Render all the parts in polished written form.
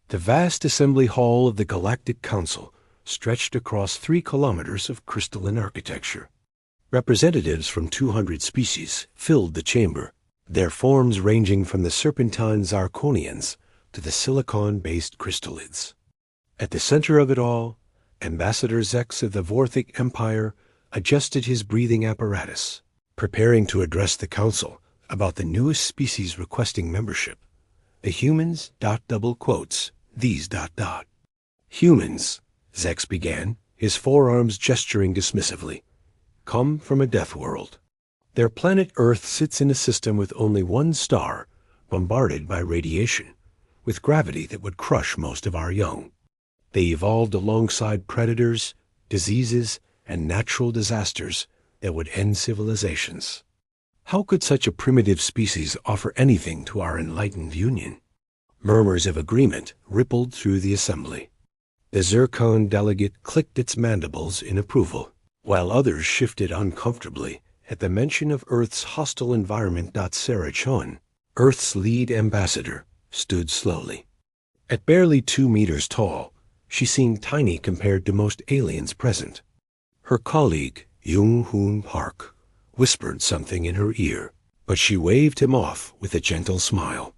The vast assembly hall of the Galactic Council stretched across 3 kilometers of crystalline architecture. Representatives from 200 species filled the chamber, their forms ranging from the serpentine zirconians to the silicon-based crystallids. At the center of it all, Ambassador Zex of the Vorthic Empire adjusted his breathing apparatus, preparing to address the council about the newest species requesting membership. The humans, these. Humans, Zex began, his forearms gesturing dismissively, come from a death world. Their planet Earth sits in a system with only one star, bombarded by radiation, with gravity that would crush most of our young. They evolved alongside predators, diseases, and natural disasters that would end civilizations. How could such a primitive species offer anything to our enlightened union? Murmurs of agreement rippled through the assembly. The Zircon delegate clicked its mandibles in approval, while others shifted uncomfortably at the mention of Earth's hostile environment. Sarah Chon, Earth's lead ambassador, stood slowly. At barely 2 meters tall, she seemed tiny compared to most aliens present. Her colleague, Jung-Hoon Park, whispered something in her ear, but she waved him off with a gentle smile.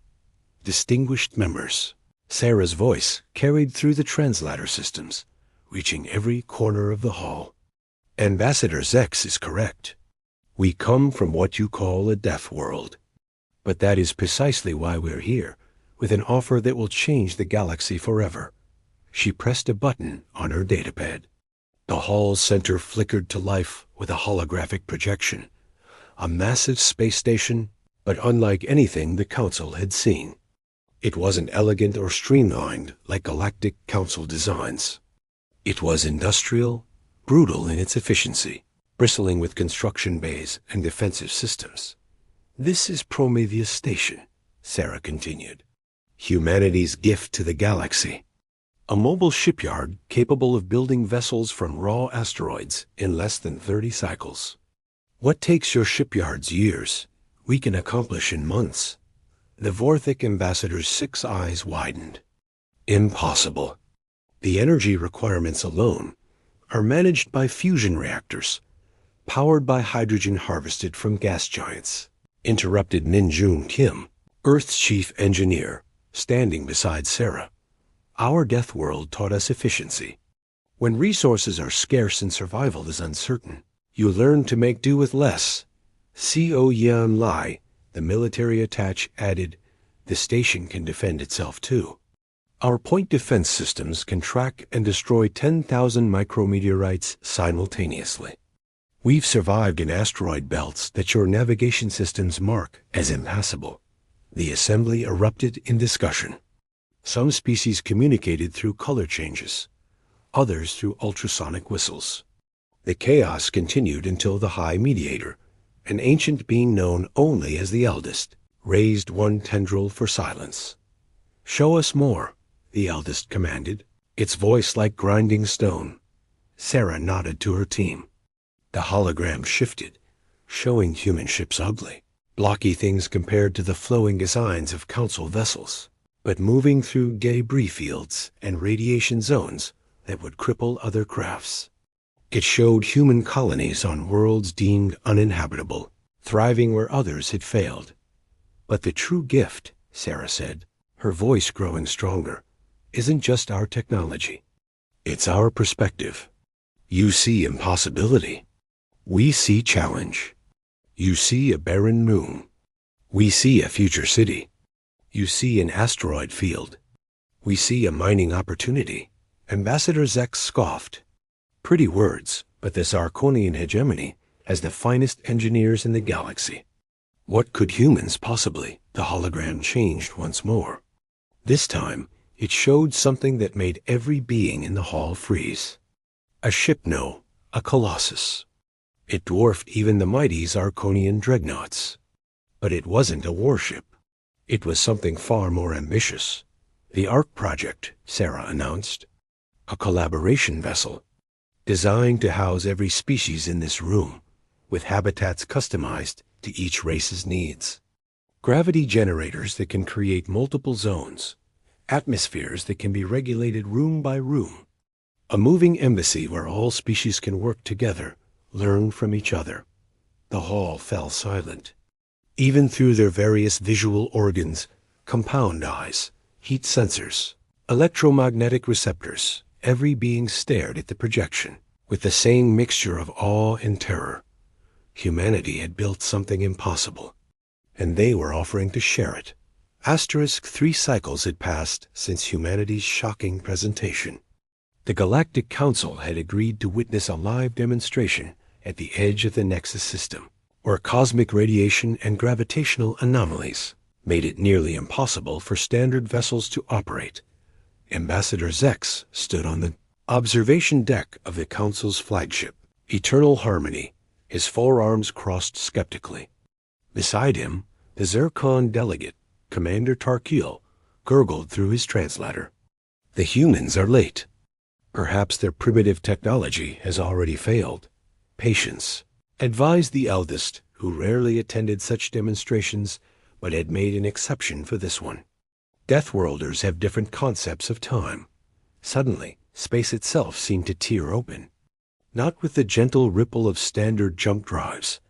Distinguished members, Sarah's voice carried through the translator systems, reaching every corner of the hall. Ambassador Zex is correct. We come from what you call a death world. But that is precisely why we're here, with an offer that will change the galaxy forever. She pressed a button on her datapad. The hall's center flickered to life with a holographic projection, a massive space station, but unlike anything the Council had seen. It wasn't elegant or streamlined like Galactic Council designs. It was industrial, brutal in its efficiency, bristling with construction bays and defensive systems. This is Prometheus Station, Sarah continued. Humanity's gift to the galaxy. A mobile shipyard capable of building vessels from raw asteroids in less than 30 cycles. What takes your shipyards years, we can accomplish in months. The Vorthic ambassador's 6 eyes widened. Impossible. The energy requirements alone are managed by fusion reactors, powered by hydrogen harvested from gas giants, interrupted Min Jun Kim, Earth's chief engineer, standing beside Sarah. Our death world taught us efficiency. When resources are scarce and survival is uncertain, you learn to make do with less. Co Yan Lai, the military attach, added, the station can defend itself too. Our point defense systems can track and destroy 10,000 micrometeorites simultaneously. We've survived in asteroid belts that your navigation systems mark as impassable. The assembly erupted in discussion. Some species communicated through color changes, others through ultrasonic whistles. The chaos continued until the High Mediator, an ancient being known only as the eldest, raised one tendril for silence. Show us more, the eldest commanded, its voice like grinding stone. Sarah nodded to her team. The hologram shifted, showing human ships ugly, blocky things compared to the flowing designs of Council vessels, but moving through debris fields and radiation zones that would cripple other crafts. It showed human colonies on worlds deemed uninhabitable, thriving where others had failed. But the true gift, Sarah said, her voice growing stronger, isn't just our technology. It's our perspective. You see impossibility. We see challenge. You see a barren moon. We see a future city. You see an asteroid field. We see a mining opportunity. Ambassador Zex scoffed. Pretty words, but the Zirconian hegemony has the finest engineers in the galaxy. What could humans possibly? The hologram changed once more. This time, it showed something that made every being in the hall freeze. A shipno, a Colossus. It dwarfed even the mighty Zirconian dreadnoughts. But it wasn't a warship. It was something far more ambitious. The Ark Project, Sarah announced. A collaboration vessel, designed to house every species in this room, with habitats customized to each race's needs. Gravity generators that can create multiple zones, atmospheres that can be regulated room by room. A moving embassy where all species can work together, learn from each other. The hall fell silent. Even through their various visual organs, compound eyes, heat sensors, electromagnetic receptors, every being stared at the projection with the same mixture of awe and terror. Humanity had built something impossible, and they were offering to share it. Asterisk 3 cycles had passed since humanity's shocking presentation. The Galactic Council had agreed to witness a live demonstration at the edge of the Nexus system, where cosmic radiation and gravitational anomalies made it nearly impossible for standard vessels to operate. Ambassador Zex stood on the observation deck of the Council's flagship, Eternal Harmony, his forearms crossed skeptically. Beside him, the Zircon delegate, Commander Tarkil, gurgled through his translator. The humans are late. Perhaps their primitive technology has already failed. Patience, advised the eldest, who rarely attended such demonstrations, but had made an exception for this one. Deathworlders have different concepts of time. Suddenly, space itself seemed to tear open. Not with the gentle ripple of standard jump drives,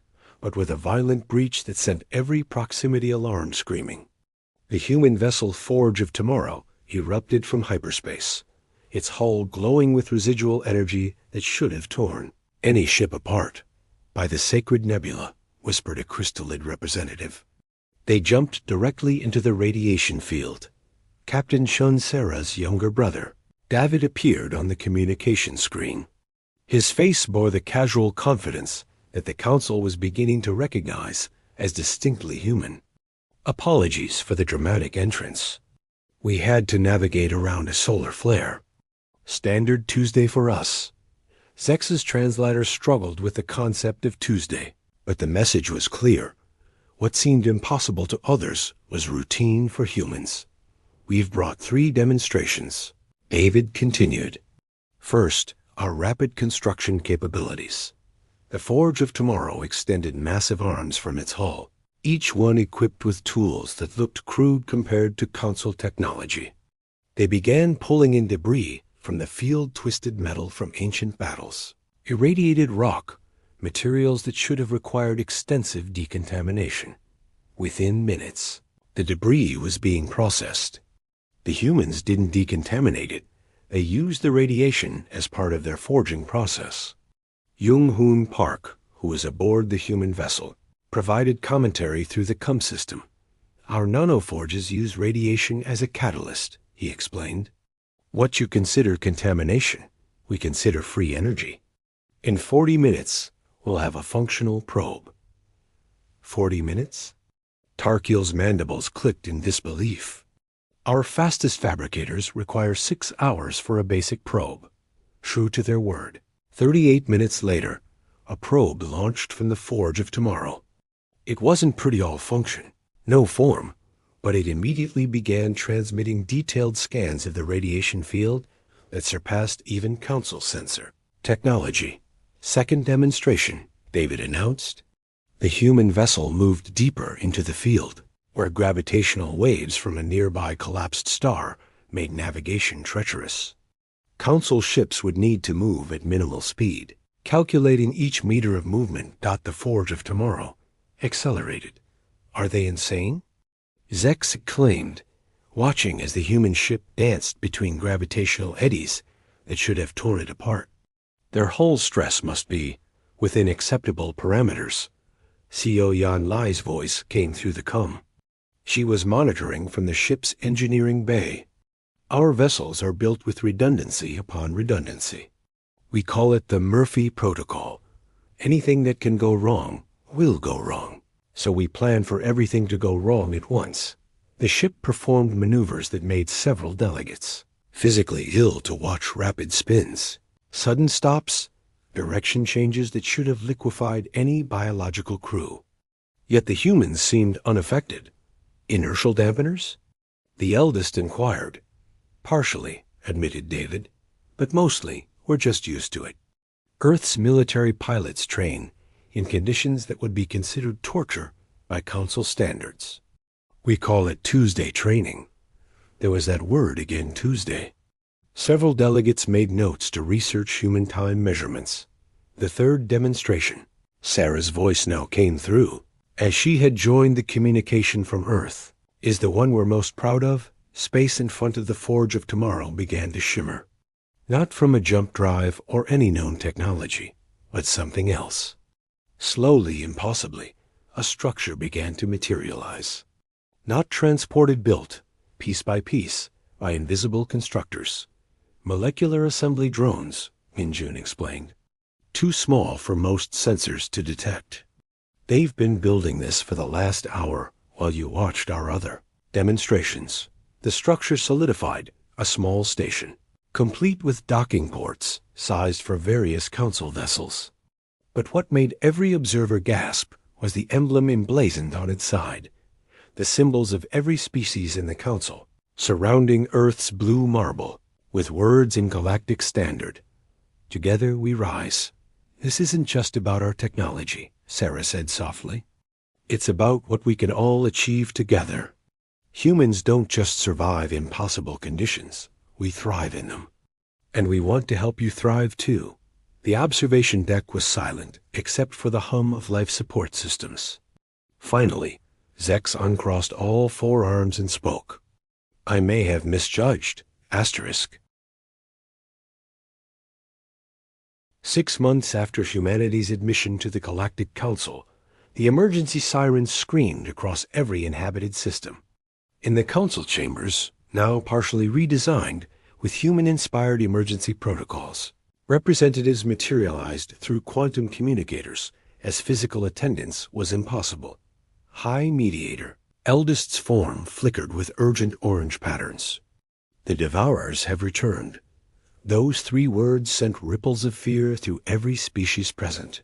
but with a violent breach that sent every proximity alarm screaming. The human vessel Forge of Tomorrow erupted from hyperspace, its hull glowing with residual energy that should have torn any ship apart. By the sacred nebula, whispered a crystallid representative. They jumped directly into the radiation field. Captain Shunsera's younger brother, David, appeared on the communication screen. His face bore the casual confidence that the Council was beginning to recognize as distinctly human. Apologies for the dramatic entrance. We had to navigate around a solar flare. Standard Tuesday for us. Zex's translator struggled with the concept of Tuesday, but the message was clear. What seemed impossible to others was routine for humans. We've brought 3 demonstrations. David continued. First, our rapid construction capabilities. The Forge of Tomorrow extended massive arms from its hull, each one equipped with tools that looked crude compared to Council technology. They began pulling in debris from the field-twisted metal from ancient battles, irradiated rock, materials that should have required extensive decontamination. Within minutes, the debris was being processed. The humans didn't decontaminate it. They used the radiation as part of their forging process. Jung-Hoon Park, who was aboard the human vessel, provided commentary through the CUM system. Our nanoforges use radiation as a catalyst, he explained. What you consider contamination, we consider free energy. In 40 minutes, we'll have a functional probe. 40 minutes? Tarkil's mandibles clicked in disbelief. Our fastest fabricators require 6 hours for a basic probe. True to their word, 38 minutes later, a probe launched from the Forge of Tomorrow. It wasn't pretty all function, no form, but it immediately began transmitting detailed scans of the radiation field that surpassed even Council sensor technology. Second demonstration, David announced. The human vessel moved deeper into the field, where gravitational waves from a nearby collapsed star made navigation treacherous. Council ships would need to move at minimal speed. Calculating each meter of movement. The Forge of Tomorrow accelerated. Are they insane? Zex exclaimed, watching as the human ship danced between gravitational eddies that should have torn it apart. Their hull stress must be within acceptable parameters. CO Yan Lai's voice came through the CUM. She was monitoring from the ship's engineering bay. Our vessels are built with redundancy upon redundancy. We call it the Murphy Protocol. Anything that can go wrong will go wrong. So we plan for everything to go wrong at once. The ship performed maneuvers that made several delegates physically ill to watch. Rapid spins, sudden stops, direction changes that should have liquefied any biological crew. Yet the humans seemed unaffected. Inertial dampeners? The eldest inquired. Partially, admitted David, but mostly we're just used to it. Earth's military pilots train in conditions that would be considered torture by Council standards. We call it Tuesday training. There was that word again Tuesday. Several delegates made notes to research human time measurements. The third demonstration. Sarah's voice now came through, as she had joined the communication from Earth. Is the one we're most proud of? Space in front of the Forge of Tomorrow began to shimmer. Not from a jump drive or any known technology, but something else. Slowly and possibly, a structure began to materialize. Not transported, built, piece by piece, by invisible constructors. Molecular assembly drones, Minjun explained. Too small for most sensors to detect. They've been building this for the last hour while you watched our other demonstrations. The structure solidified, a small station, complete with docking ports sized for various council vessels. But what made every observer gasp was the emblem emblazoned on its side, the symbols of every species in the council, surrounding Earth's blue marble, with words in galactic standard. Together we rise. This isn't just about our technology, Sarah said softly. It's about what we can all achieve together. Humans don't just survive impossible conditions, we thrive in them. And we want to help you thrive too. The observation deck was silent, except for the hum of life support systems. Finally, Zex uncrossed all four arms and spoke. I may have misjudged. *. 6 months after humanity's admission to the Galactic Council, the emergency sirens screamed across every inhabited system. In the council chambers, now partially redesigned with human-inspired emergency protocols, representatives materialized through quantum communicators, as physical attendance was impossible. High Mediator, eldest's form flickered with urgent orange patterns. The Devourers have returned. Those 3 words sent ripples of fear through every species present.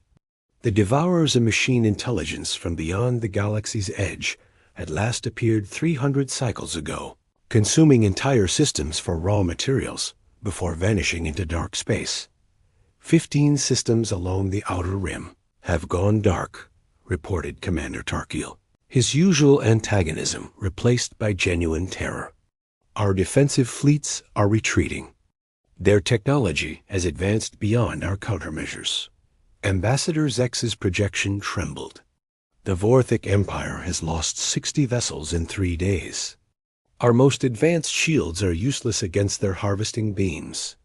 The Devourers, a machine intelligence from beyond the galaxy's edge, had last appeared 300 cycles ago, consuming entire systems for raw materials before vanishing into dark space. 15 systems along the outer rim have gone dark, reported Commander Tarkiel, his usual antagonism replaced by genuine terror. Our defensive fleets are retreating. Their technology has advanced beyond our countermeasures. Ambassador Zex's projection trembled. The Vorthic Empire has lost 60 vessels in 3 days. Our most advanced shields are useless against their harvesting beams.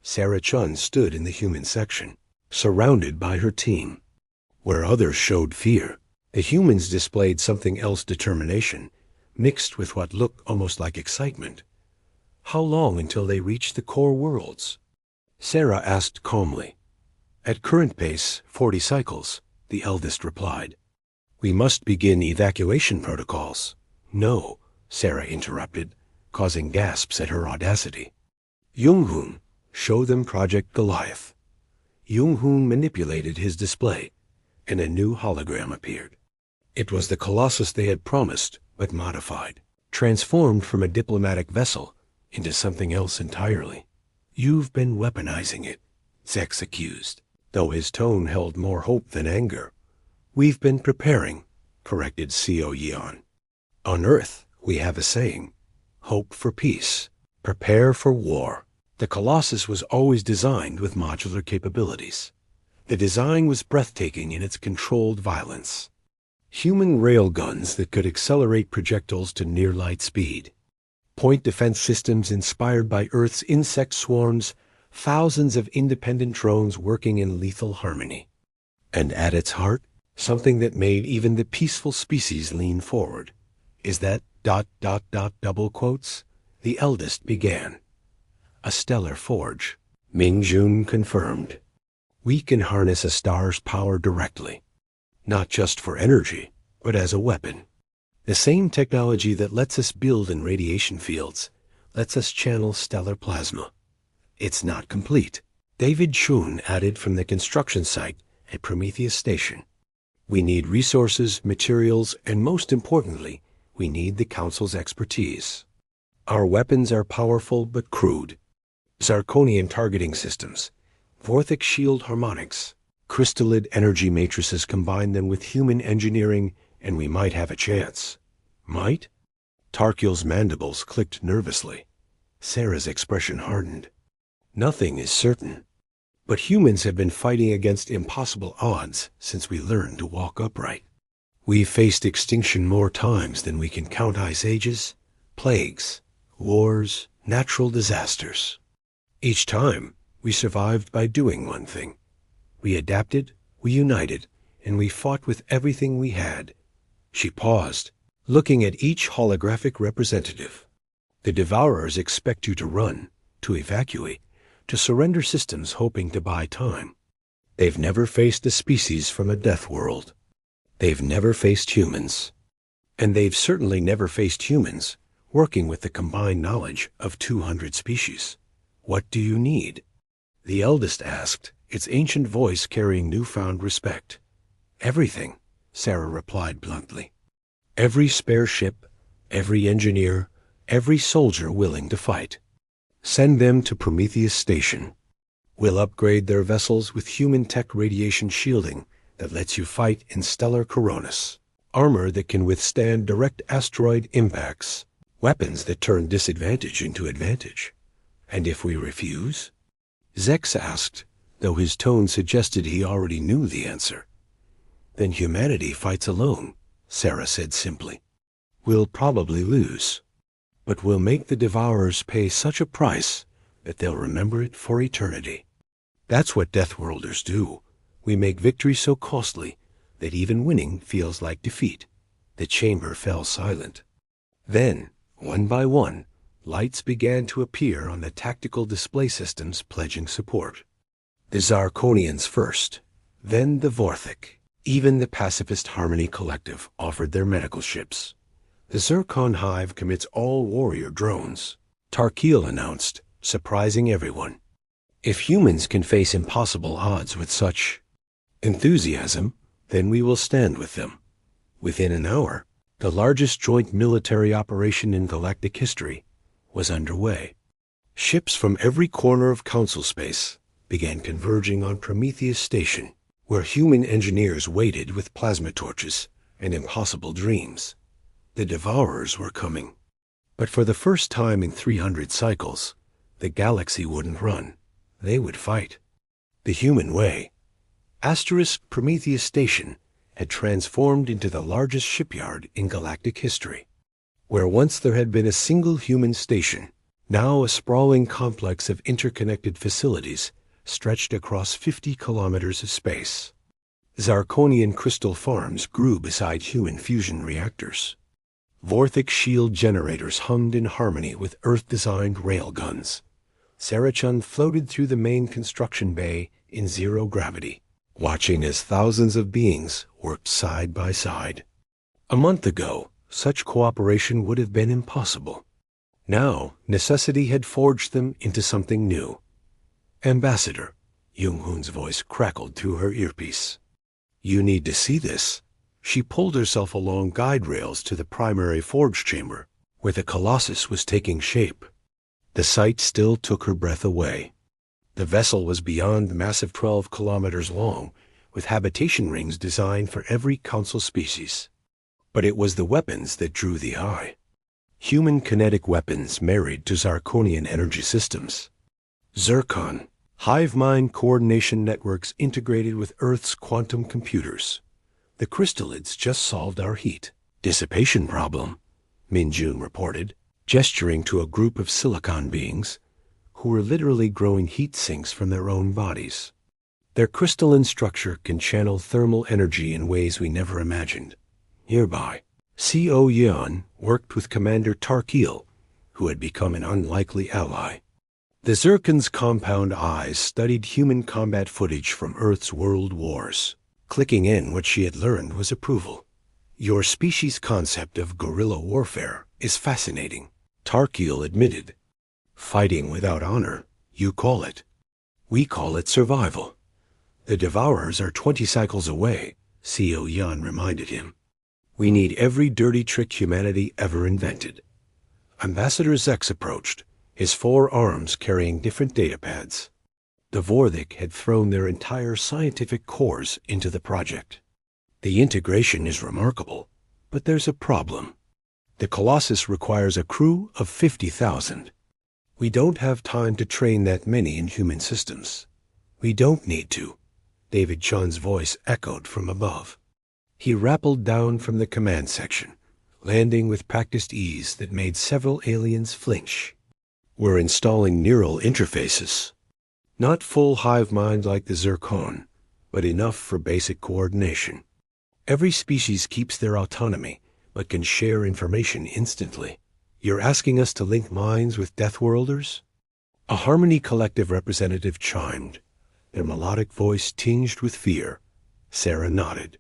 Sarah Chun stood in the human section, surrounded by her team. Where others showed fear, the humans displayed something else: determination, mixed with what looked almost like excitement. How long until they reach the core worlds? Sarah asked calmly. At current pace, 40 cycles, the eldest replied. We must begin evacuation protocols. No, Sarah interrupted, causing gasps at her audacity. Jung-hoon, show them Project Goliath. Jung-hoon manipulated his display, and a new hologram appeared. It was the Colossus they had promised, but modified, transformed from a diplomatic vessel into something else entirely. You've been weaponizing it, Zex accused, though his tone held more hope than anger. We've been preparing, corrected Co Yeon. On Earth, we have a saying, hope for peace, prepare for war. The Colossus was always designed with modular capabilities. The design was breathtaking in its controlled violence. Human railguns that could accelerate projectiles to near-light speed. Point defense systems inspired by Earth's insect swarms, thousands of independent drones working in lethal harmony. And at its heart, something that made even the peaceful species lean forward. Is that ... double quotes? The eldest began. A stellar forge. Mingjun confirmed. We can harness a star's power directly, not just for energy, but as a weapon. The same technology that lets us build in radiation fields lets us channel stellar plasma. It's not complete. David Shun added from the construction site at Prometheus Station. We need resources, materials, and most importantly, we need the Council's expertise. Our weapons are powerful but crude. Zirconian targeting systems, Vorthic shield harmonics, crystallid energy matrices, combine them with human engineering, and we might have a chance. Might? Tarkil's mandibles clicked nervously. Sarah's expression hardened. Nothing is certain, but humans have been fighting against impossible odds since we learned to walk upright. We've faced extinction more times than we can count: ice ages, plagues, wars, natural disasters. Each time, we survived by doing one thing. We adapted, we united, and we fought with everything we had. She paused, looking at each holographic representative. The Devourers expect you to run, to evacuate, to surrender systems hoping to buy time. They've never faced a species from a death world. They've never faced humans. And they've certainly never faced humans working with the combined knowledge of 200 species. What do you need? The eldest asked, its ancient voice carrying newfound respect. Everything, Sarah replied bluntly. Every spare ship, every engineer, every soldier willing to fight. Send them to Prometheus Station. We'll upgrade their vessels with human tech radiation shielding that lets you fight in stellar coronas. Armor that can withstand direct asteroid impacts. Weapons that turn disadvantage into advantage. And if we refuse? Zex asked, though his tone suggested he already knew the answer. Then humanity fights alone, Sarah said simply. We'll probably lose, but we'll make the Devourers pay such a price that they'll remember it for eternity. That's what Deathworlders do. We make victory so costly that even winning feels like defeat. The chamber fell silent. Then, one by one, lights began to appear on the tactical display systems pledging support. The Zarkonians first, then the Vorthic. Even the pacifist Harmony Collective offered their medical ships. The Zircon Hive commits all warrior drones, Tarkil announced, surprising everyone. If humans can face impossible odds with such enthusiasm, then we will stand with them. Within an hour, the largest joint military operation in galactic history was underway. Ships from every corner of Council space began converging on Prometheus Station, where human engineers waited with plasma torches and impossible dreams. The Devourers were coming. But for the first time in 300 cycles, the galaxy wouldn't run. They would fight. The human way. Asterisk Prometheus Station had transformed into the largest shipyard in galactic history. Where once there had been a single human station, now a sprawling complex of interconnected facilities stretched across 50 kilometers of space. Zarkonian crystal farms grew beside human fusion reactors. Vorthic shield generators hummed in harmony with Earth-designed railguns. Sarachun floated through the main construction bay in zero gravity, watching as thousands of beings worked side by side. A month ago, such cooperation would have been impossible. Now, necessity had forged them into something new. Ambassador, Junghun's voice crackled through her earpiece. You need to see this. She pulled herself along guide rails to the primary forge chamber, where the Colossus was taking shape. The sight still took her breath away. The vessel was beyond the massive 12 kilometers long, with habitation rings designed for every council species. But it was the weapons that drew the eye. Human kinetic weapons married to Zarkonian energy systems. Zircon, hive mind coordination networks integrated with Earth's quantum computers. The crystallids just solved our heat dissipation problem, Minjun reported, gesturing to a group of silicon beings who were literally growing heat sinks from their own bodies. Their crystalline structure can channel thermal energy in ways we never imagined. Nearby, Co Yeon worked with Commander Tarkil, who had become an unlikely ally. The Zircon's compound eyes studied human combat footage from Earth's world wars. Clicking in what she had learned was approval. Your species' concept of guerrilla warfare is fascinating, Tarkil admitted. Fighting without honor, you call it. We call it survival. The Devourers are 20 cycles away, Co Yan reminded him. We need every dirty trick humanity ever invented. Ambassador Zex approached, his 4 arms carrying different datapads. The Vorthic had thrown their entire scientific cores into the project. The integration is remarkable, but there's a problem. The Colossus requires a crew of 50,000. We don't have time to train that many in human systems. We don't need to. David Chun's voice echoed from above. He rappelled down from the command section, landing with practiced ease that made several aliens flinch. We're installing neural interfaces. Not full hive mind like the Zircon, but enough for basic coordination. Every species keeps their autonomy, but can share information instantly. You're asking us to link minds with Deathworlders? A Harmony Collective representative chimed, their melodic voice tinged with fear. Sarah nodded.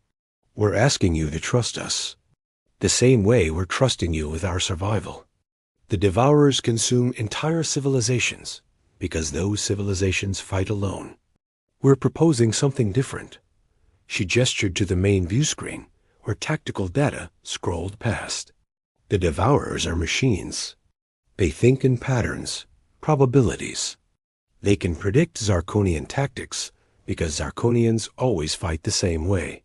We're asking you to trust us. The same way we're trusting you with our survival. The Devourers consume entire civilizations, because those civilizations fight alone. We're proposing something different. She gestured to the main view screen, where tactical data scrolled past. The Devourers are machines. They think in patterns, probabilities. They can predict Zarkonian tactics, because Zarkonians always fight the same way.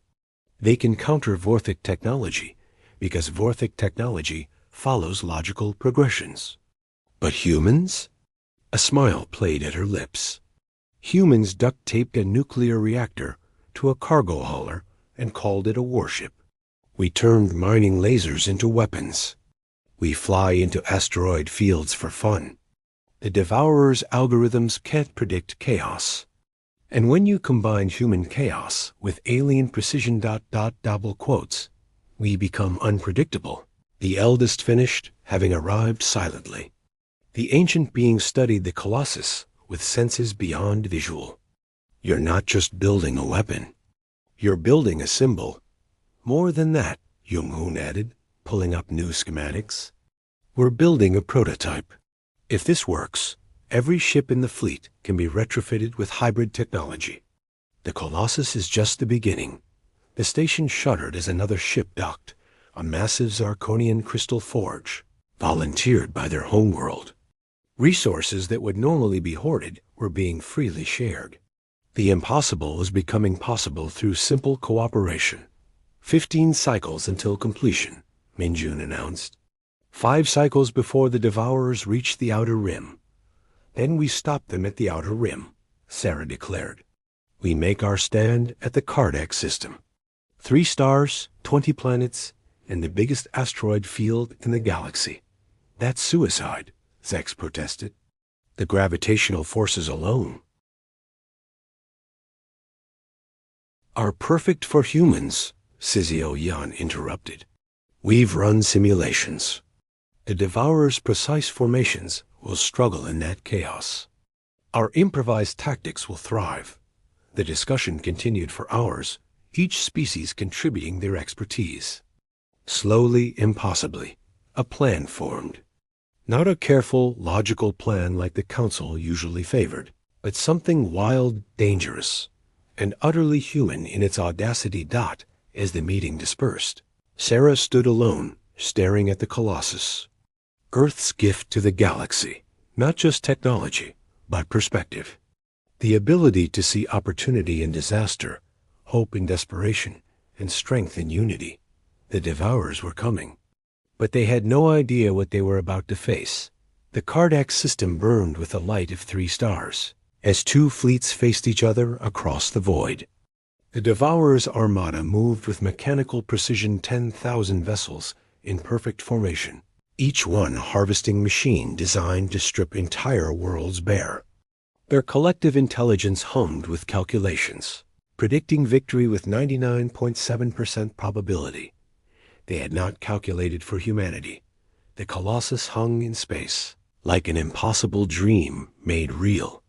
They can counter Vorthic technology, because Vorthic technology follows logical progressions. But humans? A smile played at her lips. Humans duct-taped a nuclear reactor to a cargo hauler and called it a warship. We turned mining lasers into weapons. We fly into asteroid fields for fun. The Devourer's algorithms can't predict chaos. And when you combine human chaos with alien precision ... double quotes, we become unpredictable. The eldest finished, having arrived silently. The ancient being studied the Colossus with senses beyond visual. You're not just building a weapon. You're building a symbol. More than that, Jung-hoon added, pulling up new schematics. We're building a prototype. If this works, every ship in the fleet can be retrofitted with hybrid technology. The Colossus is just the beginning. The station shuddered as another ship docked, a massive Zarkonian crystal forge, volunteered by their homeworld. Resources that would normally be hoarded were being freely shared. The impossible was becoming possible through simple cooperation. 15 cycles until completion, Minjun announced. 5 cycles before the Devourers reached the outer rim. Then we stop them at the outer rim, Sarah declared. We make our stand at the Kardec system. 3 stars, 20 planets, and the biggest asteroid field in the galaxy. That's suicide, Zex protested. The gravitational forces alone are perfect for humans, Sizio Yan interrupted. We've run simulations. The Devourer's precise formations will struggle in that chaos. Our improvised tactics will thrive. The discussion continued for hours, each species contributing their expertise. Slowly, impossibly, a plan formed. Not a careful, logical plan like the Council usually favored, but something wild, dangerous, and utterly human in its audacity. As the meeting dispersed, Sarah stood alone, staring at the Colossus. Earth's gift to the galaxy, not just technology, but perspective. The ability to see opportunity in disaster, hope in desperation, and strength in unity. The Devourers were coming, but they had no idea what they were about to face. The Kardec system burned with the light of 3 stars, as 2 fleets faced each other across the void. The Devourer's armada moved with mechanical precision 10,000 vessels in perfect formation, each one a harvesting machine designed to strip entire worlds bare. Their collective intelligence hummed with calculations, predicting victory with 99.7% probability. They had not calculated for humanity. The Colossus hung in space, like an impossible dream made real.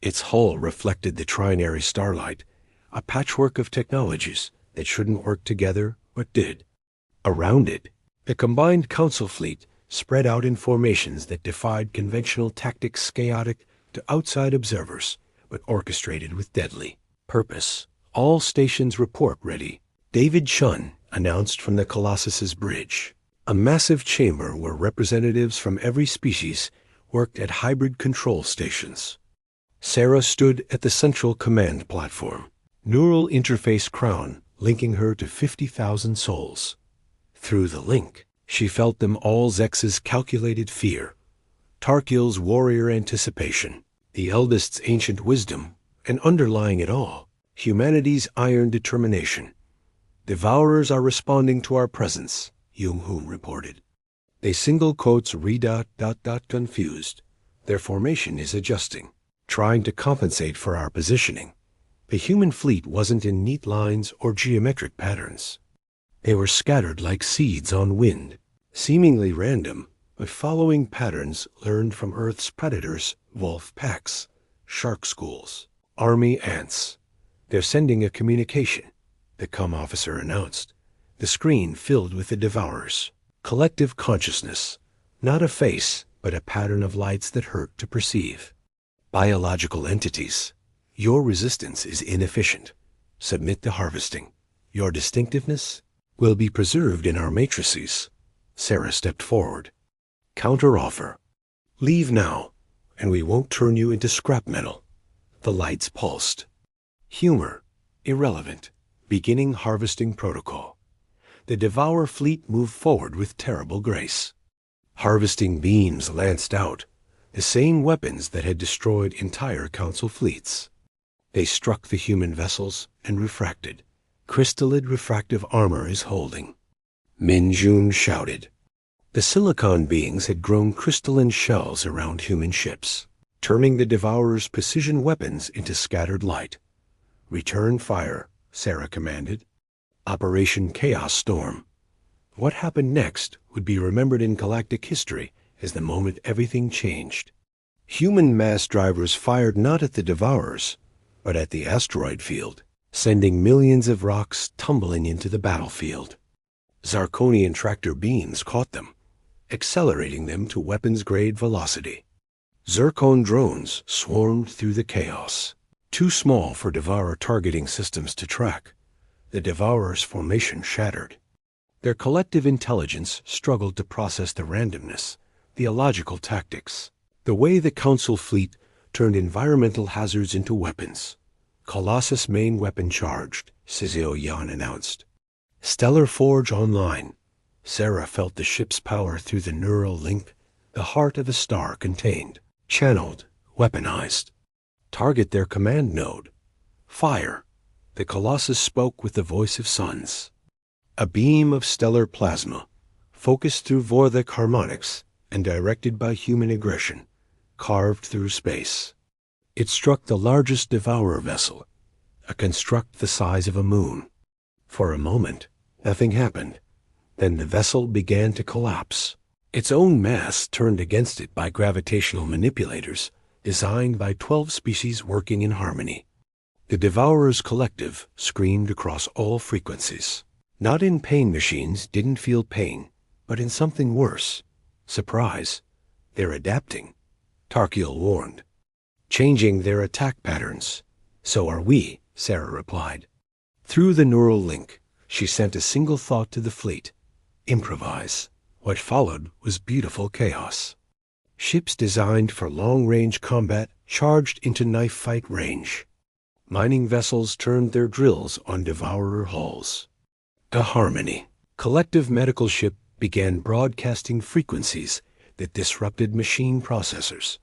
Its hull reflected the trinary starlight, a patchwork of technologies that shouldn't work together but did. Around it, the combined Council fleet spread out in formations that defied conventional tactics, chaotic to outside observers, but orchestrated with deadly purpose. All stations report ready, David Chun announced from the Colossus's bridge, a massive chamber where representatives from every species worked at hybrid control stations. Sarah stood at the central command platform, neural interface crown linking her to 50,000 souls. Through the link, She felt them all Zex's calculated fear, Tarkil's warrior anticipation, the eldest's ancient wisdom, and underlying it all, humanity's iron determination. Devourers are responding to our presence, Yung-Hoon reported. They single quotes confused. Their formation is adjusting, trying to compensate for our positioning. The human fleet wasn't in neat lines or geometric patterns. They were scattered like seeds on wind, seemingly random, but following patterns learned from Earth's predators, wolf packs, shark schools, army ants. They're sending a communication, the comm officer announced. The screen filled with the Devourers. Collective consciousness, not a face, but a pattern of lights that hurt to perceive. Biological entities. Your resistance is inefficient. Submit to harvesting. Your distinctiveness will be preserved in our matrices. Sarah stepped forward. Counter-offer. Leave now, and we won't turn you into scrap metal. The lights pulsed. Humor. Irrelevant. Beginning harvesting protocol. The Devourer fleet moved forward with terrible grace. Harvesting beams lanced out, the same weapons that had destroyed entire Council fleets. They struck the human vessels and refracted. Crystallid refractive armor is holding. Min Jun shouted. The silicon beings had grown crystalline shells around human ships, turning the Devourer's precision weapons into scattered light. Return fire, Sarah commanded. Operation Chaos Storm. What happened next would be remembered in galactic history as the moment everything changed. Human mass drivers fired not at the Devourers, but at the asteroid field, sending millions of rocks tumbling into the battlefield. Zarkonian tractor beams caught them, accelerating them to weapons-grade velocity. Zircon drones swarmed through the chaos, too small for Devourer targeting systems to track. The Devourer's formation shattered. Their collective intelligence struggled to process the randomness, the illogical tactics, the way the Council fleet turned environmental hazards into weapons. Colossus main weapon charged, Sizio Yan announced. Stellar Forge online. Sarah felt the ship's power through the neural link, the heart of a star contained, channeled, weaponized. Target their command node. Fire. The Colossus spoke with the voice of suns. A beam of stellar plasma, focused through Vorthik harmonics and directed by human aggression, carved through space. It struck the largest Devourer vessel, a construct the size of a moon. For a moment, nothing happened. Then the vessel began to collapse. Its own mass turned against it by gravitational manipulators designed by 12 species working in harmony. The Devourer's collective screamed across all frequencies. Not in pain machines didn't feel pain, but in something worse. Surprise. They're adapting, Tarkil warned. Changing their attack patterns. So are we, Sarah replied. Through the neural link, she sent a single thought to the fleet. Improvise. What followed was beautiful chaos. Ships designed for long-range combat charged into knife fight range. Mining vessels turned their drills on Devourer hulls. A harmony. Collective medical ship began broadcasting frequencies that disrupted machine processors.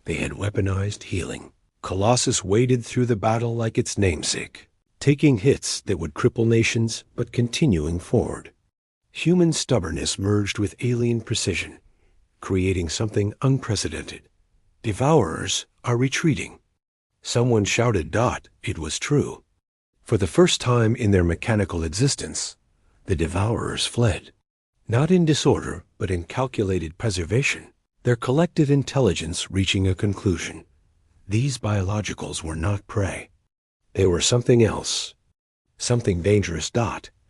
They had weaponized healing. Colossus waded through the battle like its namesake, taking hits that would cripple nations but continuing forward. Human stubbornness merged with alien precision, creating something unprecedented. Devourers are retreating. Someone shouted, It was true. For the first time in their mechanical existence, the Devourers fled. Not in disorder, but in calculated preservation, their collective intelligence reaching a conclusion. These biologicals were not prey. They were something else. Something dangerous.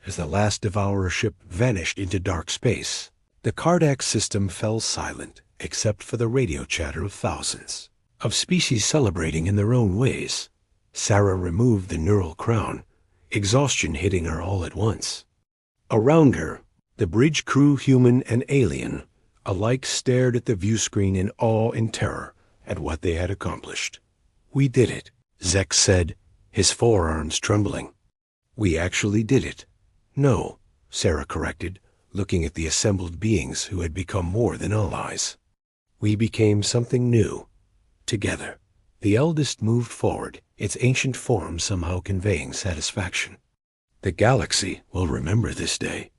As the last Devourer ship vanished into dark space, the Cardax system fell silent, except for the radio chatter of thousands of species celebrating in their own ways. Sarah removed the neural crown, exhaustion hitting her all at once. Around her, the bridge crew, human and alien, alike stared at the view screen in awe and terror at what they had accomplished. We did it, Zex said, his forearms trembling. We actually did it. No, Sarah corrected, looking at the assembled beings who had become more than allies. We became something new, together. The eldest moved forward, its ancient form somehow conveying satisfaction. The galaxy will remember this day.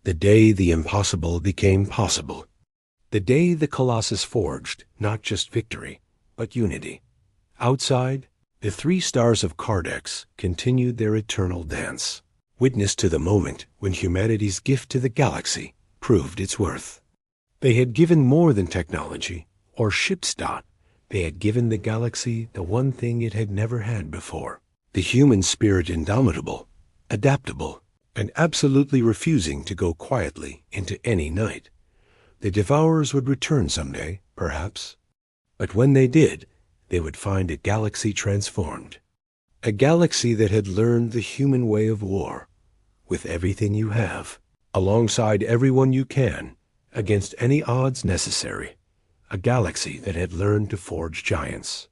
The day the impossible became possible. The day the Colossus forged not just victory, but unity. Outside, the 3 stars of Cardex continued their eternal dance, witness to the moment when humanity's gift to the galaxy proved its worth. They had given more than technology or ship's dot. They had given the galaxy the one thing it had never had before, the human spirit, indomitable, adaptable, and absolutely refusing to go quietly into any night. The Devourers would return someday, perhaps. But when they did, they would find a galaxy transformed. A galaxy that had learned the human way of war, with everything you have, alongside everyone you can, against any odds necessary. A galaxy that had learned to forge giants.